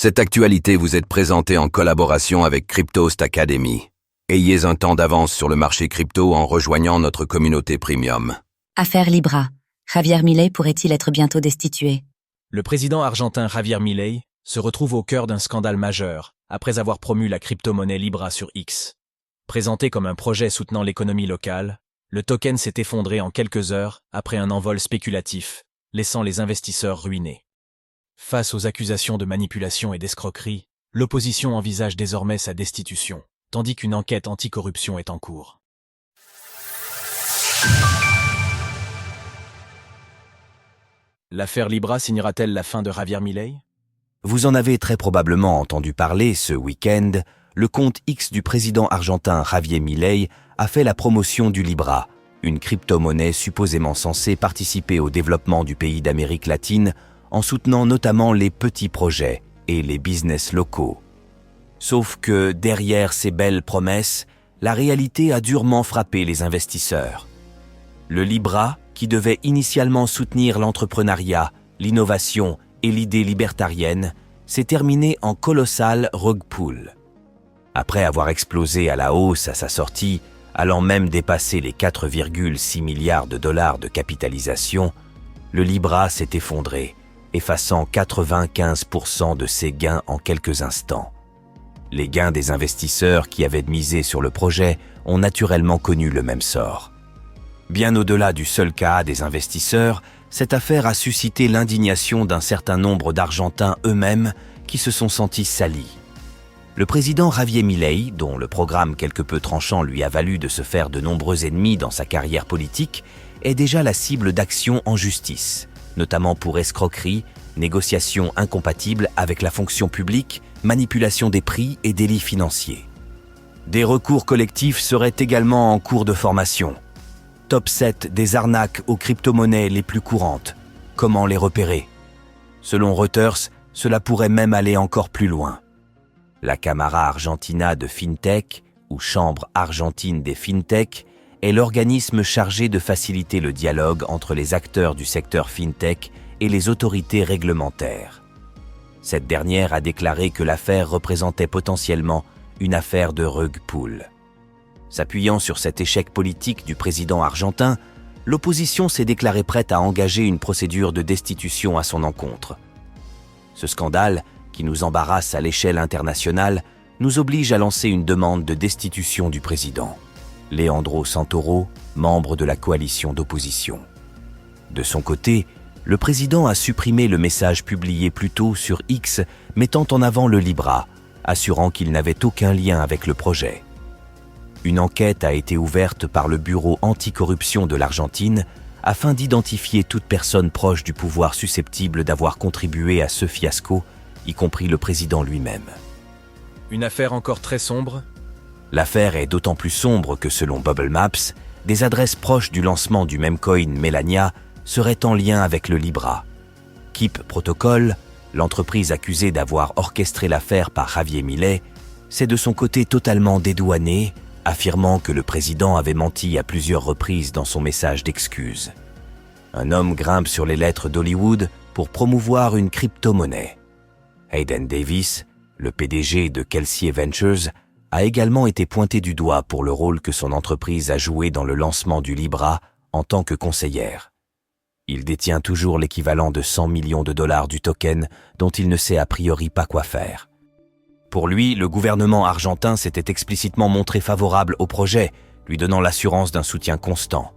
Cette actualité vous est présentée en collaboration avec Cryptost Academy. Ayez un temps d'avance sur le marché crypto en rejoignant notre communauté premium. Affaire Libra. Javier Milei pourrait-il être bientôt destitué? Le président argentin Javier Milei se retrouve au cœur d'un scandale majeur après avoir promu la crypto-monnaie Libra sur X. Présenté comme un projet soutenant l'économie locale, le token s'est effondré en quelques heures après un envol spéculatif, laissant les investisseurs ruinés. Face aux accusations de manipulation et d'escroquerie, l'opposition envisage désormais sa destitution, tandis qu'une enquête anticorruption est en cours. L'affaire Libra signera-t-elle la fin de Javier Milei? Vous en avez très probablement entendu parler ce week-end. Le compte X du président argentin Javier Milei a fait la promotion du Libra, une crypto-monnaie supposément censée participer au développement du pays d'Amérique latine en soutenant notamment les petits projets et les business locaux. Sauf que derrière ces belles promesses, la réalité a durement frappé les investisseurs. Le Libra, qui devait initialement soutenir l'entrepreneuriat, l'innovation et l'idée libertarienne, s'est terminé en colossal rug pull. Après avoir explosé à la hausse à sa sortie, allant même dépasser les 4,6 milliards de dollars de capitalisation, le Libra s'est effondré, effaçant 95% de ses gains en quelques instants. Les gains des investisseurs qui avaient misé sur le projet ont naturellement connu le même sort. Bien au-delà du seul cas des investisseurs, cette affaire a suscité l'indignation d'un certain nombre d'Argentins eux-mêmes qui se sont sentis salis. Le président Javier Milei, dont le programme quelque peu tranchant lui a valu de se faire de nombreux ennemis dans sa carrière politique, est déjà la cible d'actions en justice, notamment pour escroquerie, négociations incompatibles avec la fonction publique, manipulation des prix et délits financiers. Des recours collectifs seraient également en cours de formation. Top 7 des arnaques aux crypto-monnaies les plus courantes. Comment les repérer? Selon Reuters, cela pourrait même aller encore plus loin. La Cámara Argentina de FinTech, ou Chambre argentine des FinTech, est l'organisme chargé de faciliter le dialogue entre les acteurs du secteur FinTech et les autorités réglementaires. Cette dernière a déclaré que l'affaire représentait potentiellement une affaire de rug pull. S'appuyant sur cet échec politique du président argentin, l'opposition s'est déclarée prête à engager une procédure de destitution à son encontre. Ce scandale, qui nous embarrasse à l'échelle internationale, nous oblige à lancer une demande de destitution du président. Leandro Santoro, membre de la coalition d'opposition. De son côté, le président a supprimé le message publié plus tôt sur X mettant en avant le Libra, assurant qu'il n'avait aucun lien avec le projet. Une enquête a été ouverte par le Bureau anticorruption de l'Argentine afin d'identifier toute personne proche du pouvoir susceptible d'avoir contribué à ce fiasco, y compris le président lui-même. Une affaire encore très sombre? L'affaire est d'autant plus sombre que selon Bubble Maps, des adresses proches du lancement du meme coin Melania seraient en lien avec le Libra. Keep Protocol, l'entreprise accusée d'avoir orchestré l'affaire par Javier Milei, s'est de son côté totalement dédouanée, affirmant que le président avait menti à plusieurs reprises dans son message d'excuses. Un homme grimpe sur les lettres d'Hollywood pour promouvoir une crypto-monnaie. Hayden Davis, le PDG de Kelsey Ventures, a également été pointé du doigt pour le rôle que son entreprise a joué dans le lancement du Libra en tant que conseillère. Il détient toujours l'équivalent de 100 millions de dollars du token dont il ne sait a priori pas quoi faire. Pour lui, le gouvernement argentin s'était explicitement montré favorable au projet, lui donnant l'assurance d'un soutien constant.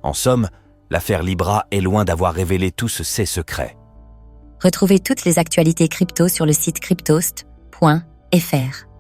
En somme, l'affaire Libra est loin d'avoir révélé tous ses secrets. Retrouvez toutes les actualités crypto sur le site cryptost.fr.